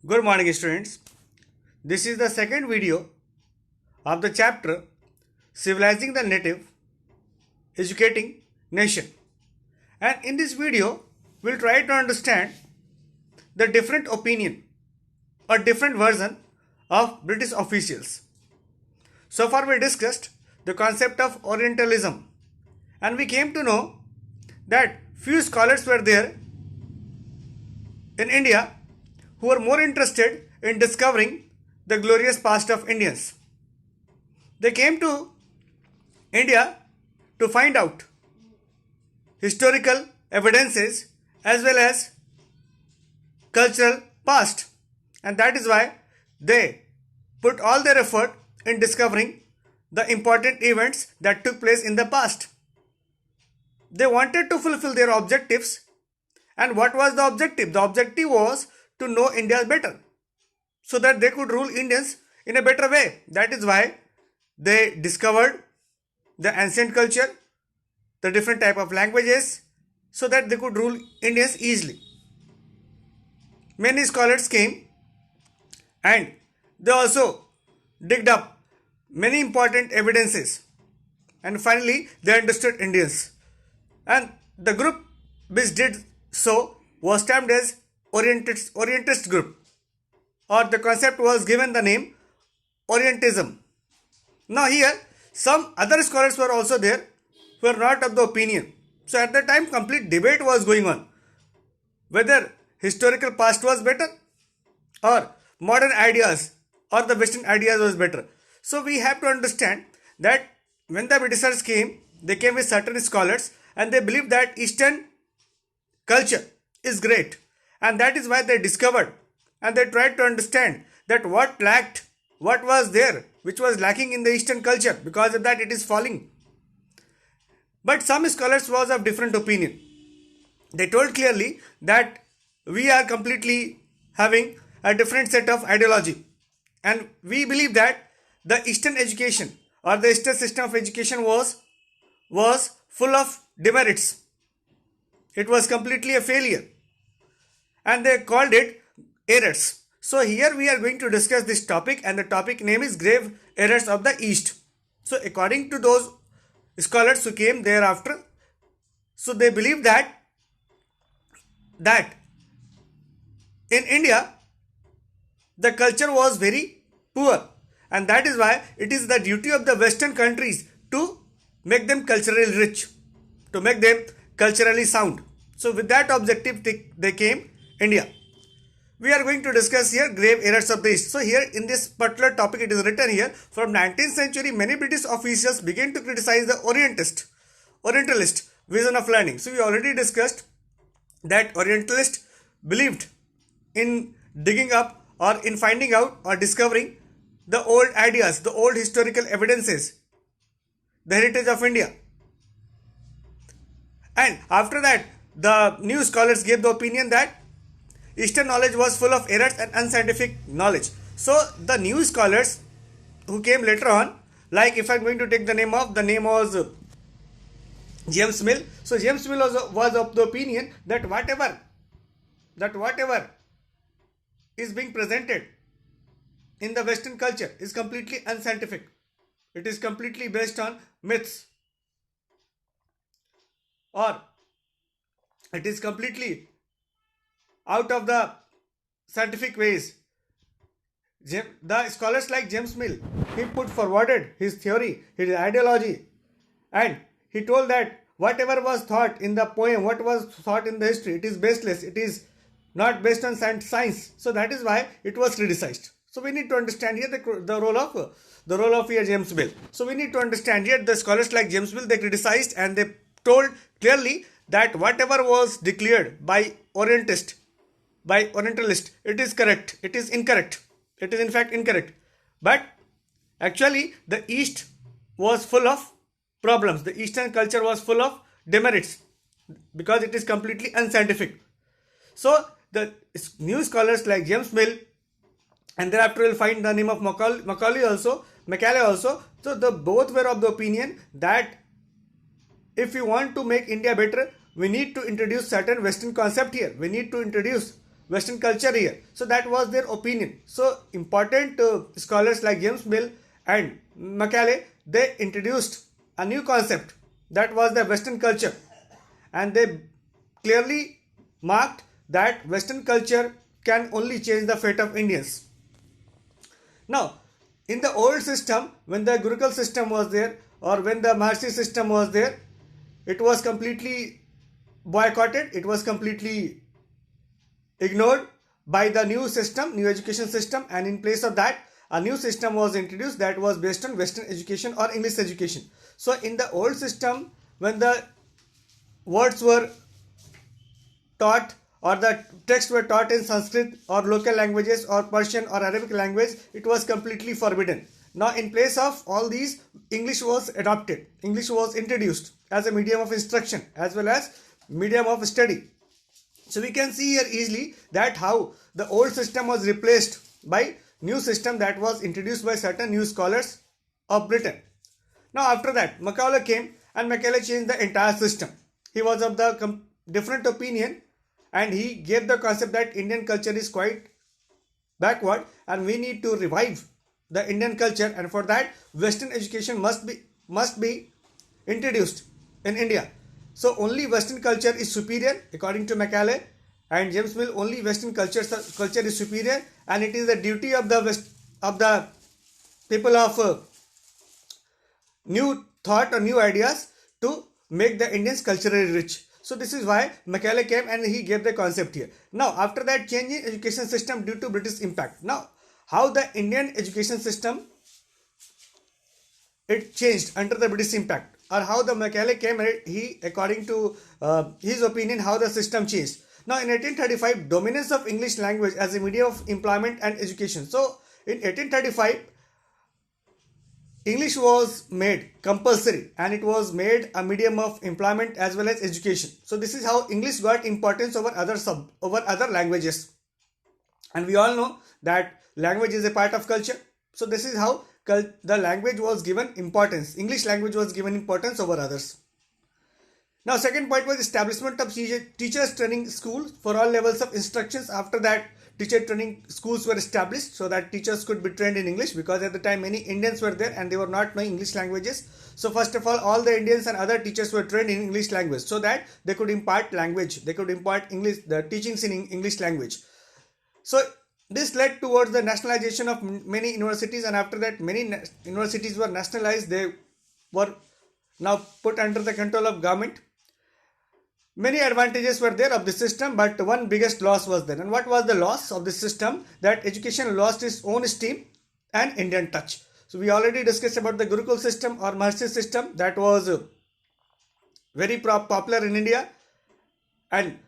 Good morning, students. This is the second video of the chapter Civilizing the Native, Educating Nation. And in this video, we'll try to understand the different opinion or different version of British officials. So far, we discussed the concept of Orientalism, and we came to know that few scholars were there in India who were more interested in discovering the glorious past of Indians. They came to India to find out historical evidences as well as cultural past, and that is why they put all their effort in discovering the important events that took place in the past. They wanted to fulfill their objectives, and what was the objective? The objective was to know India better so that they could rule Indians in a better way. That is why they discovered the ancient culture, the different type of languages, so that they could rule Indians easily. Many scholars came and they also digged up many important evidences, and finally they understood Indians. And the group which did so was termed as Orientist group, or the concept was given the name Orientism. Now here some other scholars were also there who were not of the opinion. So at the time complete debate was going on whether historical past was better or modern ideas or the Western ideas was better. So we have to understand that when the Britishers came, they came with certain scholars and they believed that Eastern culture is great, and that is why they discovered and they tried to understand that what lacked, what was there which was lacking in the Eastern culture. Because of that it is falling. But some scholars was of different opinion. They told clearly that we are completely having a different set of ideology, and we believe that the Eastern education or the Eastern system of education was full of demerits. It was completely a failure, and they called it errors. So here we are going to discuss this topic, and the topic name is grave errors of the East. So according to those scholars who came thereafter, so they believe that in India the culture was very poor, and that is why it is the duty of the Western countries to make them culturally rich, to make them culturally sound. So with that objective they came India. We are going to discuss here grave errors of the East. So here in this particular topic it is written here, from 19th century many British officials began to criticize the Orientalist vision of learning. So we already discussed that Orientalists believed in digging up or in finding out or discovering the old ideas, the old historical evidences, the heritage of India. And after that, the new scholars gave the opinion that Eastern knowledge was full of errors and unscientific knowledge. So the new scholars who came later on, like if I'm going to take the name was James Mill. So James Mill was of the opinion that whatever is being presented in the Western culture is completely unscientific. It is completely based on myths, or it is completely out of the scientific ways. The scholars like James Mill, he put forwarded his theory, his ideology, and he told that whatever was thought in the poem, what was thought in the history, it is baseless, it is not based on science. So that is why it was criticized. So we need to understand here the role of here James Mill. So we need to understand here the scholars like James Mill, they criticized and they told clearly that whatever was declared by Orientalist, it is correct. It is incorrect. It is in fact incorrect. But actually the East was full of problems. The Eastern culture was full of demerits because it is completely unscientific. So the new scholars like James Mill, and thereafter we'll find the name of Macaulay also. So the both were of the opinion that if we want to make India better, we need to introduce certain Western concept here. We need to introduce Western culture here. So that was their opinion. So important scholars like James Mill and Macaulay, they introduced a new concept, that was the Western culture, and they clearly marked that Western culture can only change the fate of Indians. Now, in the old system, when the Gurukul system was there or when the Maharshi system was there, it was completely boycotted, it was completely ignored by the new system, new education system, and in place of that, a new system was introduced that was based on Western education or English education. So, in the old system, when the words were taught or the texts were taught in Sanskrit or local languages or Persian or Arabic language, it was completely forbidden. Now, in place of all these, English was adopted. English was introduced as a medium of instruction as well as medium of study. So we can see here easily that how the old system was replaced by new system that was introduced by certain new scholars of Britain. Now after that, Macaulay came and Macaulay changed the entire system. He was of the different opinion and he gave the concept that Indian culture is quite backward and we need to revive the Indian culture, and for that Western education must be introduced in India. So only Western culture is superior according to Macaulay and James Mill. Only Western culture is superior, and it is the duty of the people of new thought or new ideas to make the Indians culturally rich. So this is why Macaulay came and he gave the concept here. Now after that, change in education system due to British impact. Now how the Indian education system it changed under the British impact, or how the Macaulay came and he according to his opinion how the system changed. Now in 1835, dominance of English language as a medium of employment and education. So in 1835, English was made compulsory and it was made a medium of employment as well as education. So this is how English got importance over other languages. And we all know that language is a part of culture. So this is how the language was given importance. English language was given importance over others. Now second point was establishment of teachers training schools for all levels of instructions. After that, teacher training schools were established so that teachers could be trained in English, because at the time many Indians were there and they were not knowing English languages. So first of all the Indians and other teachers were trained in English language so that they could impart language, they could impart English, the teachings in English language. So this led towards the nationalization of many universities, and after that many universities were nationalized. They were now put under the control of government. Many advantages were there of the system, but one biggest loss was there. And what was the loss of the system? That education lost its own steam and Indian touch. So we already discussed about the Gurukul system or Maharshi system that was very popular in India, and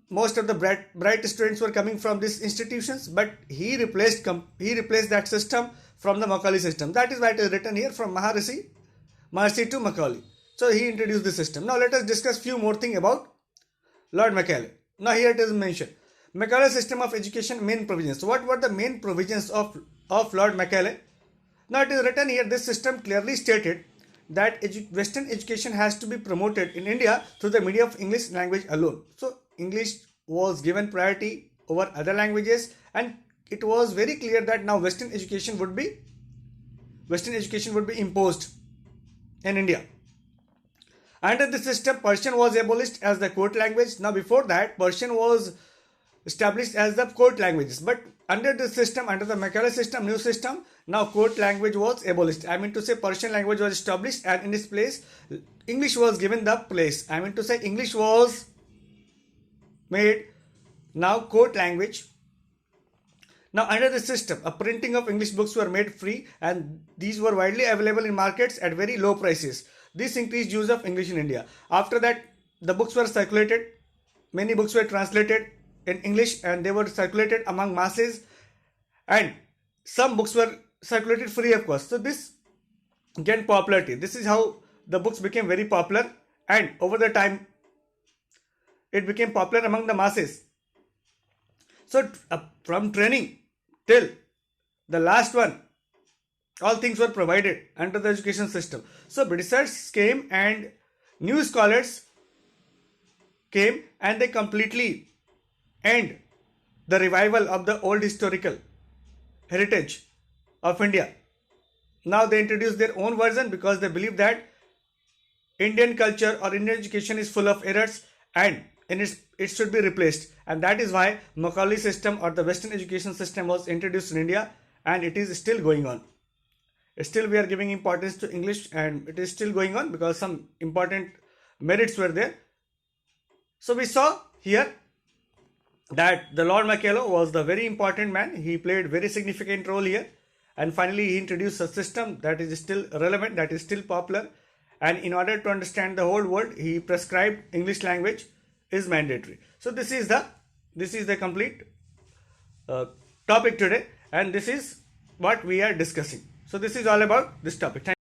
most of the bright students were coming from these institutions, but he replaced that system from the Macaulay system. That is why it is written here from Maharshi to Macaulay. So he introduced the system. Now let us discuss few more things about Lord Macaulay. Now here it is mentioned. Macaulay system of education main provisions. So what were the main provisions of Lord Macaulay? Now it is written here, this system clearly stated that Western education has to be promoted in India through the medium of English language alone. So English was given priority over other languages, and it was very clear that now Western education would be imposed in India. Under the system, Persian was abolished as the court language. Now before that, Persian was established as the court languages. But under the system, under the Macaulay system, new system, now court language was abolished. I mean to say Persian language was established, and in its place, English was given the place. I mean to say English was made now court language. Now under the system, a printing of English books were made free, and these were widely available in markets at very low prices. This increased use of English in India. After that, the books were circulated. Many books were translated in English and they were circulated among masses, and some books were circulated free of cost. So this gained popularity. This is how the books became very popular, and over the time it became popular among the masses. So from training till the last one, all things were provided under the education system. So Britishers came and new scholars came and they completely end the revival of the old historical heritage of India. Now they introduce their own version because they believe that Indian culture or Indian education is full of errors and it should be replaced. And that is why Macaulay system or the Western education system was introduced in India, and it is still going on. Still we are giving importance to English, and it is still going on because some important merits were there. So we saw here that the Lord Macaulay was the very important man. He played very significant role here, and finally he introduced a system that is still relevant, that is still popular, and in order to understand the whole world he prescribed English language is mandatory. So this is the complete topic today, and this is what we are discussing. So this is all about this topic. Thank